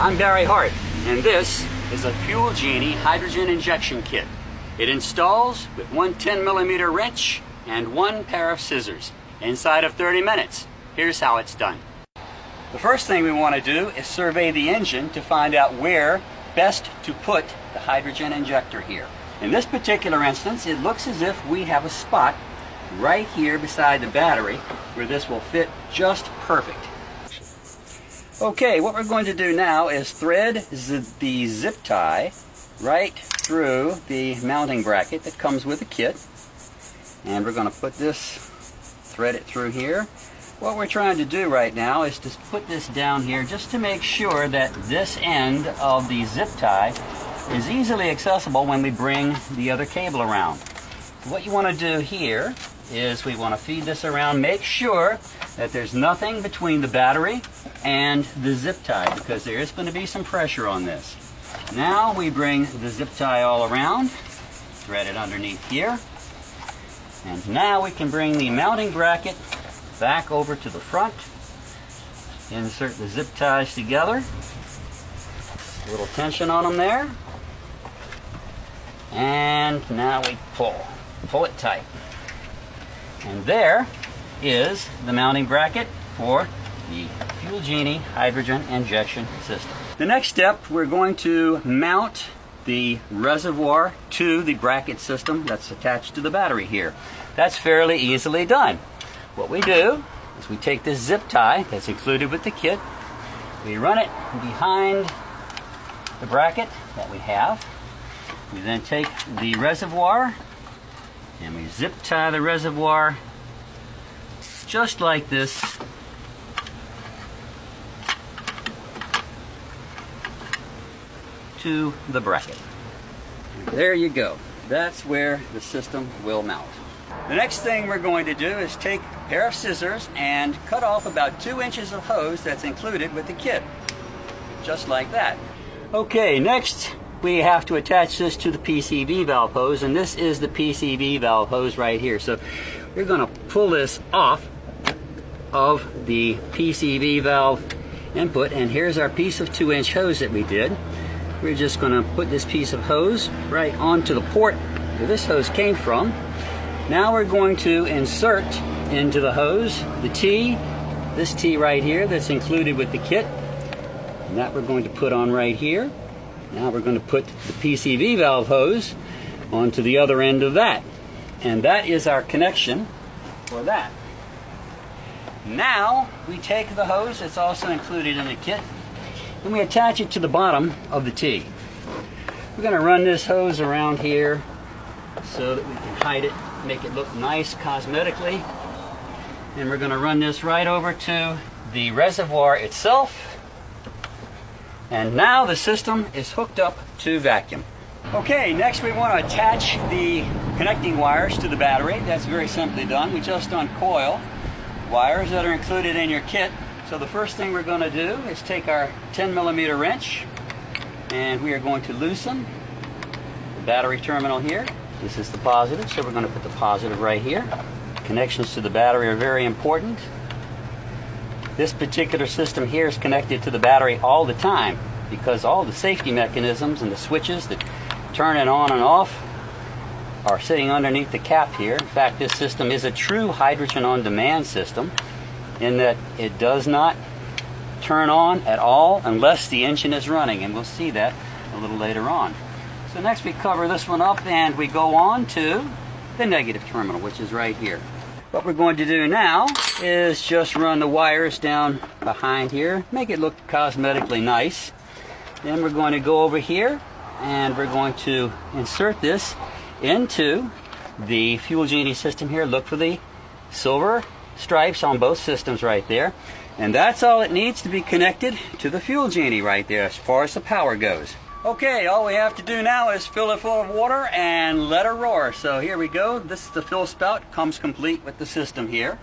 I'm Barry Hart, and this is a Fuel Genie hydrogen injection kit. It installs with one 10mm wrench and one pair of scissors inside of 30 minutes. Here's how it's done. The first thing we want to do is survey the engine to find out where best to put the hydrogen injector here. In this particular instance, it looks as if we have a spot right here beside the battery where this will fit just perfect. Okay, what we're going to do now is thread the zip tie right through the mounting bracket that comes with the kit. And we're going to put this, thread it through here. What we're trying to do right now is to put this down here just to make sure that this end of the zip tie is easily accessible when we bring the other cable around. What you want to do here is we want to feed this around, make sure that there's nothing between the battery and the zip tie, because there is going to be some pressure on this. Now we bring the zip tie all around, thread it underneath here, and now we can bring the mounting bracket back over to the front, insert the zip ties together, a little tension on them there, and now we pull it tight. And there is the mounting bracket for the Fuel Genie hydrogen injection system. The next step, we're going to mount the reservoir to the bracket system that's attached to the battery here. That's fairly easily done. What we do is we take this zip tie that's included with the kit, we run it behind the bracket that we have. We then take the reservoir and we zip tie the reservoir just like this to the bracket. There you go. That's where the system will mount. The next thing we're going to do is take a pair of scissors and cut off about 2 inches of hose that's included with the kit. Just like that. Okay, next we have to attach this to the PCV valve hose, and this is the PCV valve hose right here. So we're going to pull this off of the PCV valve input, and here's our piece of 2-inch hose that we did. We're just going to put this piece of hose right onto the port where this hose came from. Now we're going to insert into the hose the T, this T right here that's included with the kit, and that we're going to put on right here. Now we're going to put the PCV valve hose onto the other end of that. And that is our connection for that. Now we take the hose that's also included in the kit and we attach it to the bottom of the T. We're going to run this hose around here so that we can hide it, make it look nice cosmetically. And we're going to run this right over to the reservoir itself. And now the system is hooked up to vacuum. Okay, next we want to attach the connecting wires to the battery. That's very simply done. We just uncoil wires that are included in your kit. So the first thing we're going to do is take our 10mm wrench and we are going to loosen the battery terminal here. This is the positive, so we're going to put the positive right here. Connections to the battery are very important. This particular system here is connected to the battery all the time because all the safety mechanisms and the switches that turn it on and off are sitting underneath the cap here. In fact, this system is a true hydrogen on demand system in that it does not turn on at all unless the engine is running, and we'll see that a little later on. So next we cover this one up and we go on to the negative terminal, which is right here. What we're going to do now is just run the wires down behind here, make it look cosmetically nice. Then we're going to go over here and we're going to insert this into the Fuel Genie system here. Look for the silver stripes on both systems right there. And that's all it needs to be connected to the Fuel Genie right there as far as the power goes. Okay, all we have to do now is fill it full of water and let her roar. So here we go. This is the fill spout, comes complete with the system here.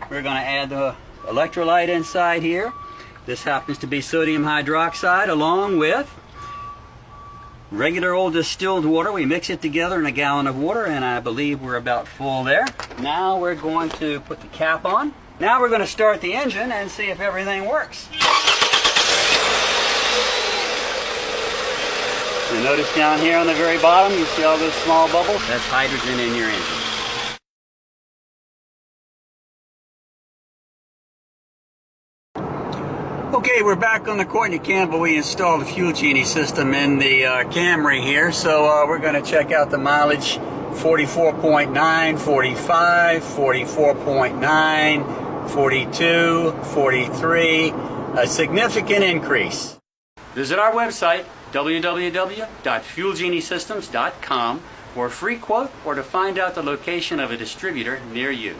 We're going to add the electrolyte inside here. This happens to be sodium hydroxide along with regular old distilled water. We mix it together in a gallon of water, and I believe we're about full there. Now we're going to put the cap on. Now we're going to start the engine and see if everything works. Notice down here on the very bottom, you see all those small bubbles? That's hydrogen in your engine. Okay, we're back on the Courtney Campbell. We installed the fuel genie system in the Camry here, so we're going to check out the mileage. 44.9, 45, 44.9, 42, 43, a significant increase. Visit our website, www.fuelgeniesystems.com, for a free quote or to find out the location of a distributor near you.